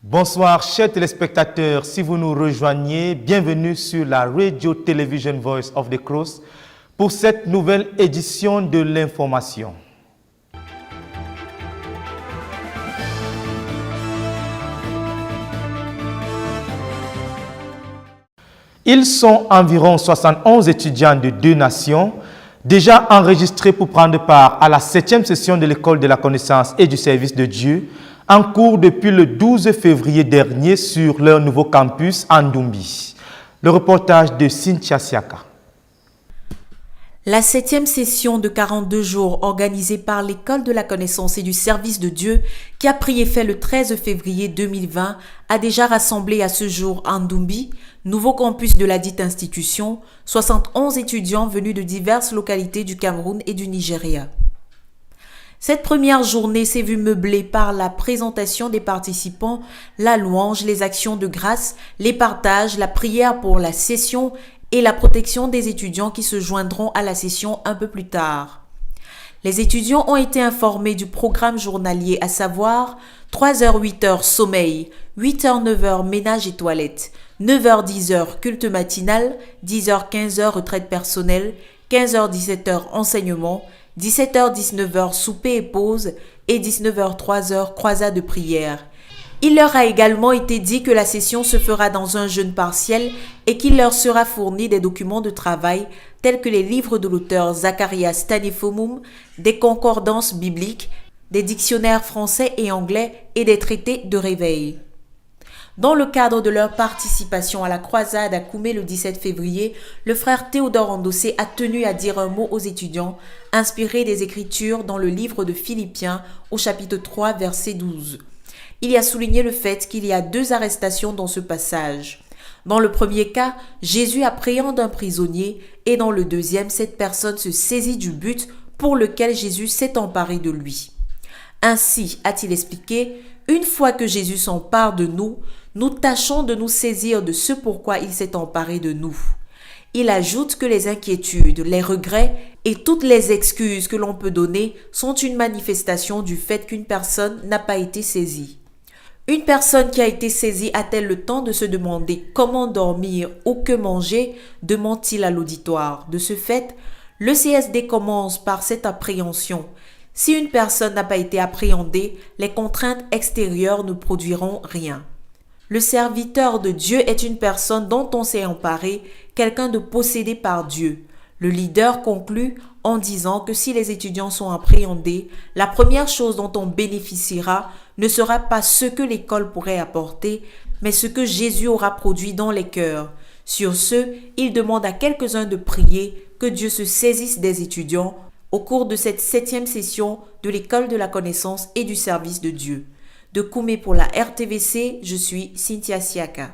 Bonsoir chers téléspectateurs, si vous nous rejoignez, bienvenue sur la Radio Television Voice of the Cross pour cette nouvelle édition de l'information. Ils sont environ 71 étudiants de 2 nations, déjà enregistrés pour prendre part à la 7e session de l'École de la connaissance et du service de Dieu, en cours depuis le 12 février dernier sur leur nouveau campus en Ndumbi. Le reportage de Cynthia Siaka. La 7e session de 42 jours organisée par l'École de la connaissance et du service de Dieu, qui a pris effet le 13 février 2020, a déjà rassemblé à ce jour en Ndumbi, nouveau campus de la dite institution, 71 étudiants venus de diverses localités du Cameroun et du Nigeria. Cette première journée s'est vue meublée par la présentation des participants, la louange, les actions de grâce, les partages, la prière pour la session et la protection des étudiants qui se joindront à la session un peu plus tard. Les étudiants ont été informés du programme journalier, à savoir 3h-8h sommeil, 8h-9h ménage et toilette, 9h-10h culte matinal, 10h-15h retraite personnelle, 15h-17h enseignement, 17h-19h souper et pause et 19h-3h croisade de prière. Il leur a également été dit que la session se fera dans un jeûne partiel et qu'il leur sera fourni des documents de travail tels que les livres de l'auteur Zacharias Tanifomum, des concordances bibliques, des dictionnaires français et anglais et des traités de réveil. Dans le cadre de leur participation à la croisade à Koumé le 17 février, le frère Théodore Andossé a tenu à dire un mot aux étudiants, inspiré des Écritures dans le livre de Philippiens au chapitre 3, verset 12. Il y a souligné le fait qu'il y a 2 arrestations dans ce passage. Dans le premier cas, Jésus appréhende un prisonnier et dans le deuxième, cette personne se saisit du but pour lequel Jésus s'est emparé de lui. Ainsi, a-t-il expliqué, une fois que Jésus s'empare de nous, nous tâchons de nous saisir de ce pourquoi il s'est emparé de nous. Il ajoute que les inquiétudes, les regrets et toutes les excuses que l'on peut donner sont une manifestation du fait qu'une personne n'a pas été saisie. Une personne qui a été saisie a-t-elle le temps de se demander comment dormir ou que manger, demande-t-il à l'auditoire. De ce fait, le CSD commence par cette appréhension. Si une personne n'a pas été appréhendée, les contraintes extérieures ne produiront rien. Le serviteur de Dieu est une personne dont on s'est emparé, quelqu'un de possédé par Dieu. Le leader conclut en disant que si les étudiants sont appréhendés, la première chose dont on bénéficiera ne sera pas ce que l'école pourrait apporter, mais ce que Jésus aura produit dans les cœurs. Sur ce, il demande à quelques-uns de prier que Dieu se saisisse des étudiants au cours de cette 7e session de l'École de la connaissance et du service de Dieu. De Koumé pour la RTVC, je suis Cynthia Siaka.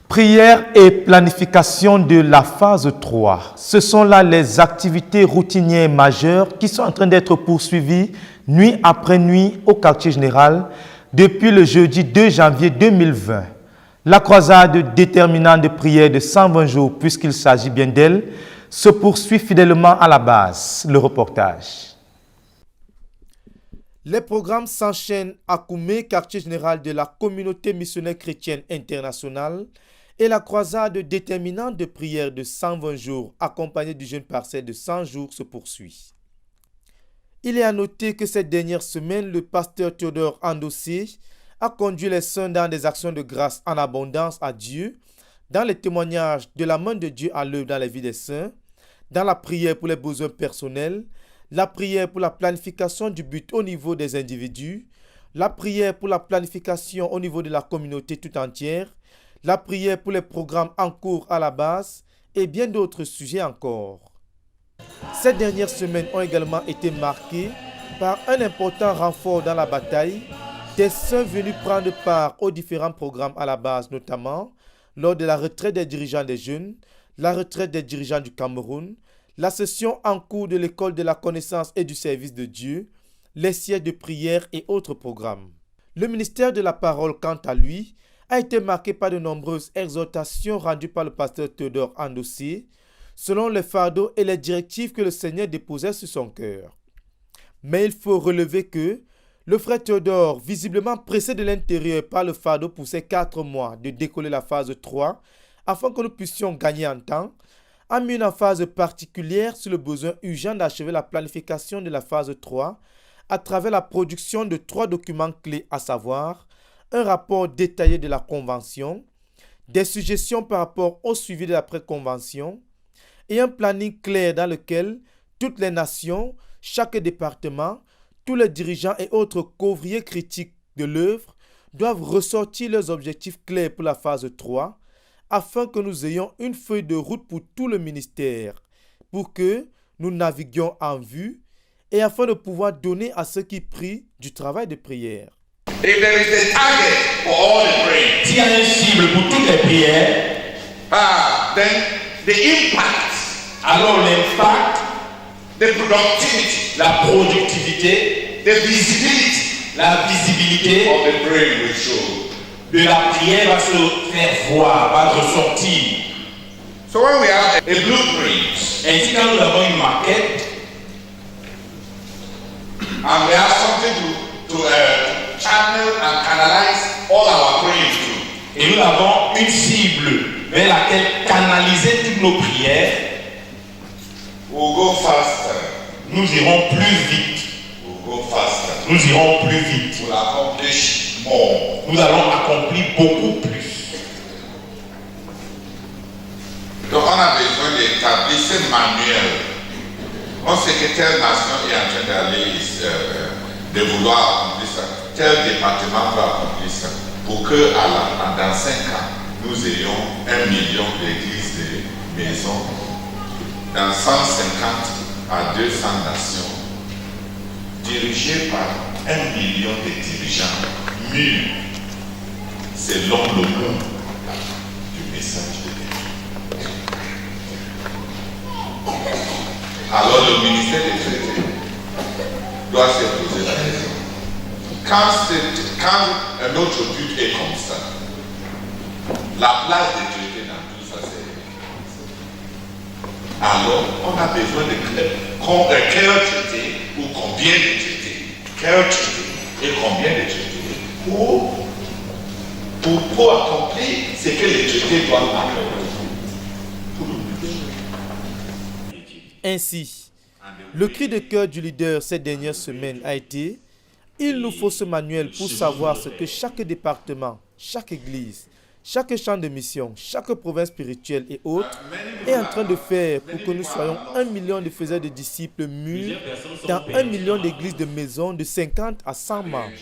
Prière et planification de la phase 3. Ce sont là les activités routinières majeures qui sont en train d'être poursuivies nuit après nuit au quartier général depuis le jeudi 2 janvier 2020. La croisade déterminante de prière de 120 jours, puisqu'il s'agit bien d'elle, se poursuit fidèlement à la base. Le reportage. Les programmes s'enchaînent à Koumé, quartier général de la communauté missionnaire chrétienne internationale, et la croisade déterminante de prière de 120 jours, accompagnée du jeûne partiel de 100 jours, se poursuit. Il est à noter que cette dernière semaine, le pasteur Théodore Andossé a conduit les saints dans des actions de grâce en abondance à Dieu, dans les témoignages de la main de Dieu à l'œuvre dans la vie des saints, dans la prière pour les besoins personnels, la prière pour la planification du but au niveau des individus, la prière pour la planification au niveau de la communauté tout entière, la prière pour les programmes en cours à la base et bien d'autres sujets encore. Ces dernières semaines ont également été marquées par un important renfort dans la bataille, des saints venus prendre part aux différents programmes à la base, notamment lors de la retraite des dirigeants des jeunes, la retraite des dirigeants du Cameroun, la session en cours de l'école de la connaissance et du service de Dieu, les sièges de prière et autres programmes. Le ministère de la parole, quant à lui, a été marqué par de nombreuses exhortations rendues par le pasteur Théodore Andossé, selon les fardeaux et les directives que le Seigneur déposait sur son cœur. Mais il faut relever que le frère Théodore, visiblement pressé de l'intérieur par le fardeau pour ces 4 mois de décoller la phase 3, afin que nous puissions gagner en temps, a mis une emphase particulière sur le besoin urgent d'achever la planification de la phase 3 à travers la production de 3 documents clés, à savoir un rapport détaillé de la convention, des suggestions par rapport au suivi de la pré-convention et un planning clair dans lequel toutes les nations, chaque département, tous les dirigeants et autres couvriers critiques de l'œuvre doivent ressortir leurs objectifs clairs pour la phase 3 afin que nous ayons une feuille de route pour tout le ministère, pour que nous naviguions en vue et afin de pouvoir donner à ceux qui prient du travail de prière. If there is a target for all the prayers, s'il y a une cible pour toutes les prières, then the impact, alors l'impact, the productivity, la productivité, the visibility la visibilité of the praying will show. de la prière va se faire voir, va ressortir. So when we have a blueprint Ainsi, quand nous avons une maquette and we have something to channel and canalize all our praying to, et nous avons une cible vers laquelle canaliser toutes nos prières, we'll go faster. nous irons plus vite. We'll go faster. Nous irons plus vite. We'll accomplish more. Nous allons accomplir beaucoup plus. Donc on a besoin d'établir ce manuel. Mon secrétaire nation est en train d'aller de vouloir accomplir ça. Tel département va accomplir ça. Pour que dans 5 ans, nous ayons 1 million d'églises, de maisons, dans 150 à 200 nations, dirigées par 1 million de dirigeants mûrs, selon le nom du message de Dieu. Alors le ministère des traités doit se poser la question. Quand un autre but est comme ça, la place des traités dans tout ça, c'est... Alors, on a besoin de quel traité ou combien de traités, quel traité et combien de traités pour accomplir ce que les traités doivent accomplir. Ainsi, le cri de cœur du leader ces dernières semaines a été « Il nous faut ce manuel pour savoir ce que chaque département, chaque église, chaque champ de mission, chaque province spirituelle et autres est en train de faire pour que nous soyons 1 million de faiseurs de disciples mûrs dans 1 million d'églises de maisons de 50 à 100 membres. »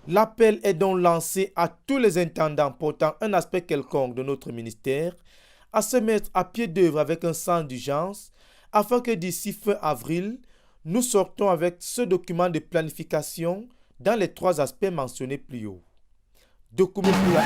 L'appel est donc lancé à tous les intendants portant un aspect quelconque de notre ministère à se mettre à pied d'œuvre avec un sens d'urgence afin que d'ici fin avril, nous sortons avec ce document de planification dans les 3 aspects mentionnés plus haut. Document pour la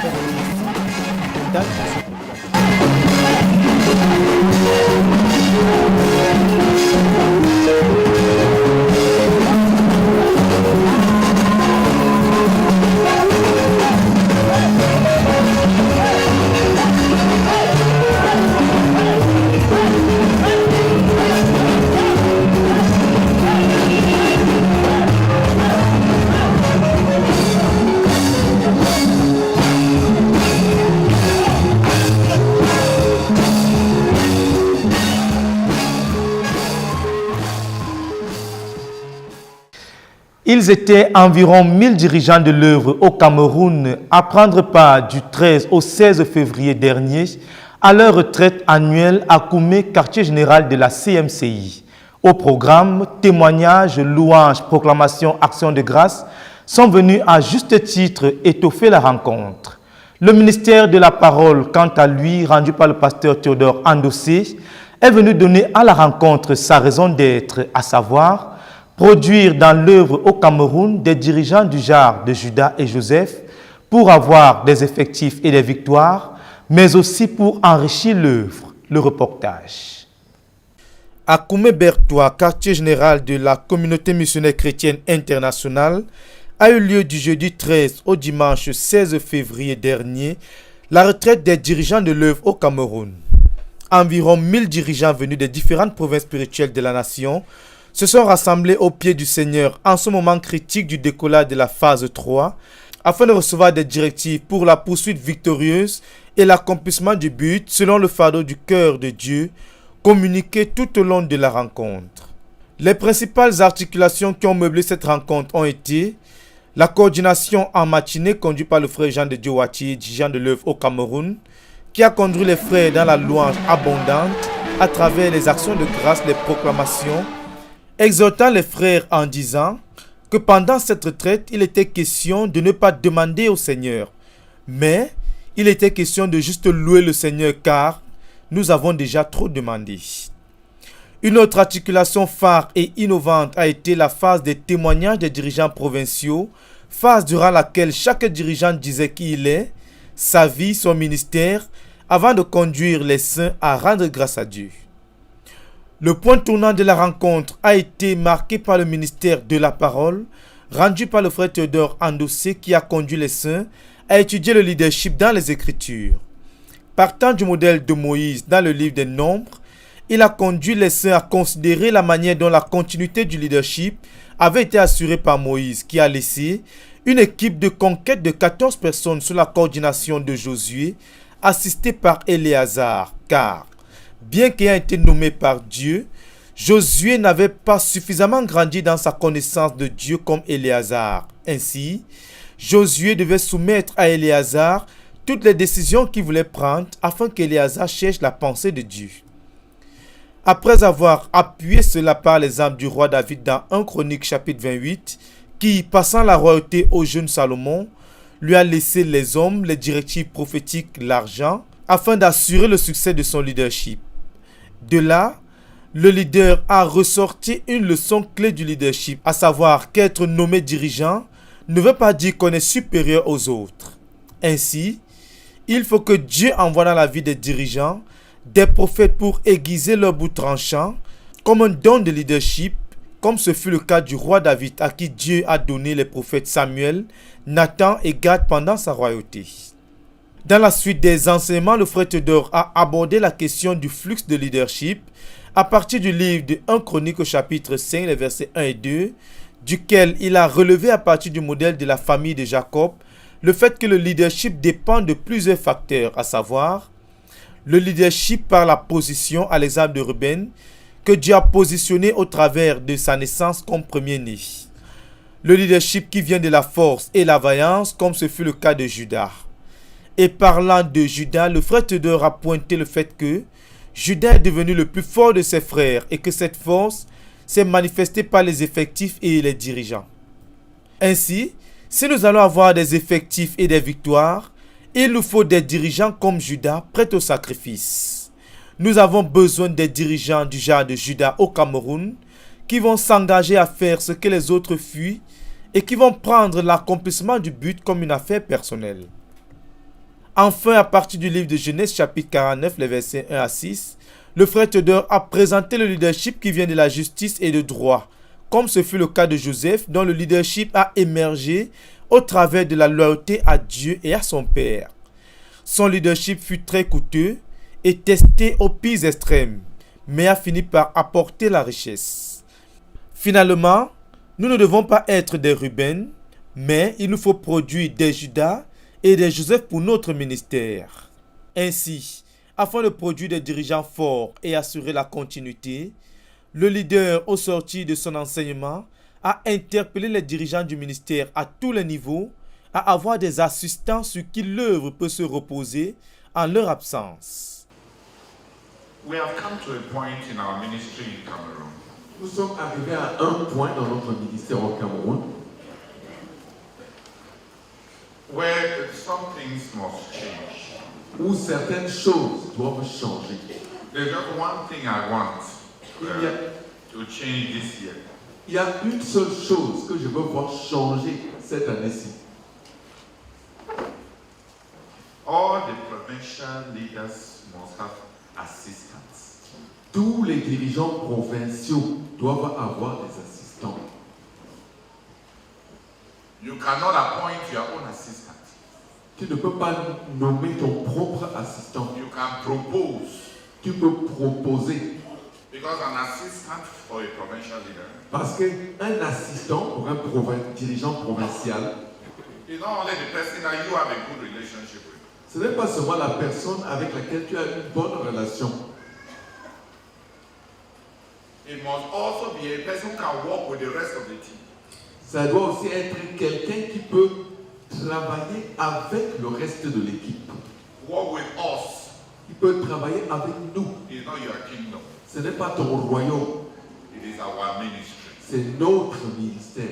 Ils étaient environ 1000 dirigeants de l'œuvre au Cameroun à prendre part du 13 au 16 février dernier à leur retraite annuelle à Koumé, quartier général de la CMCI. Au programme, témoignages, louanges, proclamations, actions de grâce sont venus à juste titre étoffer la rencontre. Le ministère de la parole, quant à lui, rendu par le pasteur Théodore Andossé, est venu donner à la rencontre sa raison d'être, à savoir produire dans l'œuvre au Cameroun des dirigeants du genre de Judas et Joseph pour avoir des effectifs et des victoires, mais aussi pour enrichir l'œuvre, le reportage. À Koumé-Bertois, quartier général de la communauté missionnaire chrétienne internationale, a eu lieu du jeudi 13 au dimanche 16 février dernier la retraite des dirigeants de l'œuvre au Cameroun. Environ 1000 dirigeants venus des différentes provinces spirituelles de la nation se sont rassemblés au pied du Seigneur en ce moment critique du décollage de la phase 3 afin de recevoir des directives pour la poursuite victorieuse et l'accomplissement du but selon le fardeau du cœur de Dieu communiqué tout au long de la rencontre. Les principales articulations qui ont meublé cette rencontre ont été la coordination en matinée conduite par le frère Jean de Diowati, dirigeant de l'œuvre au Cameroun, qui a conduit les frères dans la louange abondante à travers les actions de grâce, les proclamations, exhortant les frères en disant que pendant cette retraite, il était question de ne pas demander au Seigneur, mais il était question de juste louer le Seigneur car nous avons déjà trop demandé. Une autre articulation phare et innovante a été la phase des témoignages des dirigeants provinciaux, phase durant laquelle chaque dirigeant disait qui il est, sa vie, son ministère, avant de conduire les saints à rendre grâce à Dieu. Le point tournant de la rencontre a été marqué par le ministère de la parole, rendu par le frère Théodore Andossé qui a conduit les saints à étudier le leadership dans les Écritures. Partant du modèle de Moïse dans le livre des Nombres, il a conduit les saints à considérer la manière dont la continuité du leadership avait été assurée par Moïse, qui a laissé une équipe de conquête de 14 personnes sous la coordination de Josué, assistée par Éléazar, car, bien qu'ayant été nommé par Dieu, Josué n'avait pas suffisamment grandi dans sa connaissance de Dieu comme Éléazar. Ainsi, Josué devait soumettre à Éléazar toutes les décisions qu'il voulait prendre afin qu'Éléazar cherche la pensée de Dieu. Après avoir appuyé cela par l'exemple du roi David dans 1 Chronique chapitre 28, qui, passant la royauté au jeune Salomon, lui a laissé les hommes, les directives prophétiques, l'argent, afin d'assurer le succès de son leadership. De là, le leader a ressorti une leçon clé du leadership, à savoir qu'être nommé dirigeant ne veut pas dire qu'on est supérieur aux autres. Ainsi, il faut que Dieu envoie dans la vie des dirigeants des prophètes pour aiguiser leur bout tranchant, comme un don de leadership, comme ce fut le cas du roi David à qui Dieu a donné les prophètes Samuel, Nathan et Gad pendant sa royauté. Dans la suite des enseignements, le frère Théodore a abordé la question du flux de leadership à partir du livre de 1 Chronique au chapitre 5, les versets 1 et 2, duquel il a relevé à partir du modèle de la famille de Jacob le fait que le leadership dépend de plusieurs facteurs, à savoir le leadership par la position, à l'exemple de Ruben, que Dieu a positionné au travers de sa naissance comme premier-né. Le leadership qui vient de la force et la vaillance, comme ce fut le cas de Judas. Et parlant de Judas, le frère Théodore a pointé le fait que Judas est devenu le plus fort de ses frères et que cette force s'est manifestée par les effectifs et les dirigeants. Ainsi, si nous allons avoir des effectifs et des victoires, il nous faut des dirigeants comme Judas prêts au sacrifice. Nous avons besoin des dirigeants du genre de Judas au Cameroun qui vont s'engager à faire ce que les autres fuient et qui vont prendre l'accomplissement du but comme une affaire personnelle. Enfin, à partir du livre de Genèse chapitre 49, les versets 1 à 6, le frère Théodore a présenté le leadership qui vient de la justice et du droit, comme ce fut le cas de Joseph, dont le leadership a émergé au travers de la loyauté à Dieu et à son Père. Son leadership fut très coûteux et testé aux pires extrêmes, mais a fini par apporter la richesse. Finalement, nous ne devons pas être des Ruben, mais il nous faut produire des Judas et des Joseph pour notre ministère. Ainsi, afin de produire des dirigeants forts et assurer la continuité, le leader, au sortir de son enseignement, a interpellé les dirigeants du ministère à tous les niveaux à avoir des assistants sur qui l'œuvre peut se reposer en leur absence. We have come to a point in our ministry in Cameroon Nous sommes arrivés à un point dans notre ministère au Cameroun where some things must change. où certaines choses doivent changer. There's just one thing I want Il y a, to change this year. Il y a une seule chose que je veux voir changer cette année-ci. All the provincial leaders must have assistants. Tous les dirigeants provinciaux doivent avoir des assistants. You cannot appoint your own assistant. Tu ne peux pas nommer ton propre assistant. You can propose. Tu peux proposer. Because an assistant for a provincial leader Parce qu'un assistant pour un dirigeant provincial, is not only the person that you have a good relationship with. ce n'est pas seulement la personne avec laquelle tu as une bonne relation. It must also be a person who can work with the rest of the team. Ça doit aussi être quelqu'un qui peut travailler avec le reste de l'équipe. Work with us. Qui peut travailler avec nous. It's not your kingdom. Ce n'est pas ton royaume. It is our ministry. C'est notre ministère.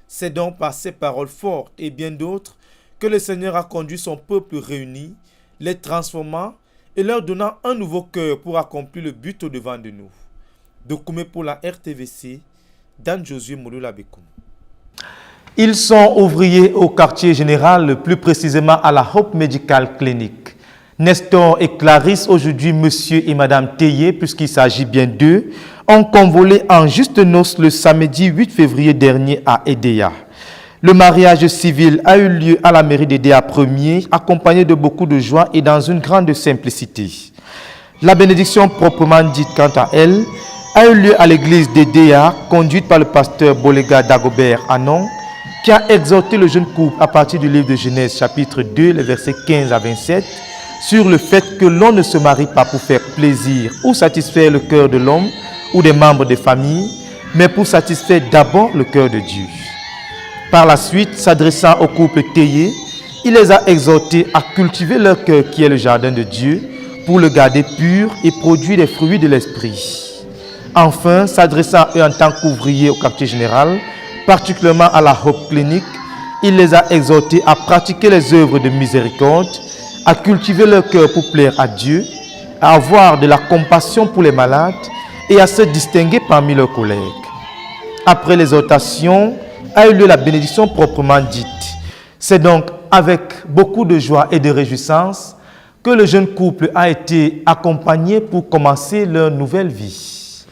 C'est donc par ces paroles fortes et bien d'autres que le Seigneur a conduit son peuple réuni, les transformant et leur donnant un nouveau cœur pour accomplir le but au-devant de nous. Dokoumé pour la RTVC, Dan Josué Mouloula Bekoum. Ils sont ouvriers au quartier général, plus précisément à la Hope Medical Clinic. Nestor et Clarisse, aujourd'hui monsieur et madame Théier, puisqu'il s'agit bien d'eux, ont convolé en juste noces le samedi 8 février dernier à Edea. Le mariage civil a eu lieu à la mairie d'Edea 1er, accompagné de beaucoup de joie et dans une grande simplicité. La bénédiction proprement dite, quant à elle, a eu lieu à l'église d'Edea, conduite par le pasteur Bolega Dagobert Anon, qui a exhorté le jeune couple à partir du livre de Genèse chapitre 2, les versets 15 à 27, sur le fait que l'on ne se marie pas pour faire plaisir ou satisfaire le cœur de l'homme ou des membres des familles, mais pour satisfaire d'abord le cœur de Dieu. Par la suite, s'adressant au couple Théier, il les a exhortés à cultiver leur cœur qui est le jardin de Dieu pour le garder pur et produire les fruits de l'esprit. Enfin, s'adressant à eux en tant qu'ouvriers au quartier général, particulièrement à la Hope Clinic, il les a exhortés à pratiquer les œuvres de miséricorde, à cultiver leur cœur pour plaire à Dieu, à avoir de la compassion pour les malades et à se distinguer parmi leurs collègues. Après l'exhortation, a eu lieu la bénédiction proprement dite. C'est donc avec beaucoup de joie et de réjouissance que le jeune couple a été accompagné pour commencer leur nouvelle vie.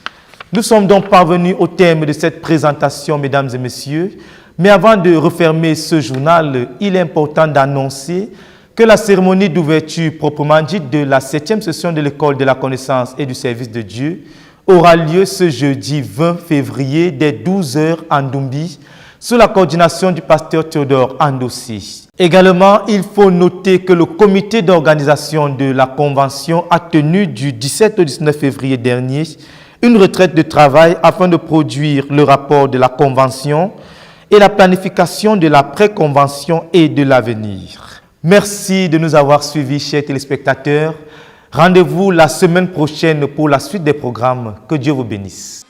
Nous sommes donc parvenus au terme de cette présentation, mesdames et messieurs, mais avant de refermer ce journal, il est important d'annoncer que la cérémonie d'ouverture proprement dite de la 7e session de l'école de la connaissance et du service de Dieu aura lieu ce jeudi 20 février dès 12h en Dumbi, sous la coordination du pasteur Théodore Andossi. Également, il faut noter que le comité d'organisation de la convention a tenu du 17 au 19 février dernier une retraite de travail afin de produire le rapport de la convention et la planification de la pré-convention et de l'avenir. Merci de nous avoir suivis, chers téléspectateurs. Rendez-vous la semaine prochaine pour la suite des programmes. Que Dieu vous bénisse.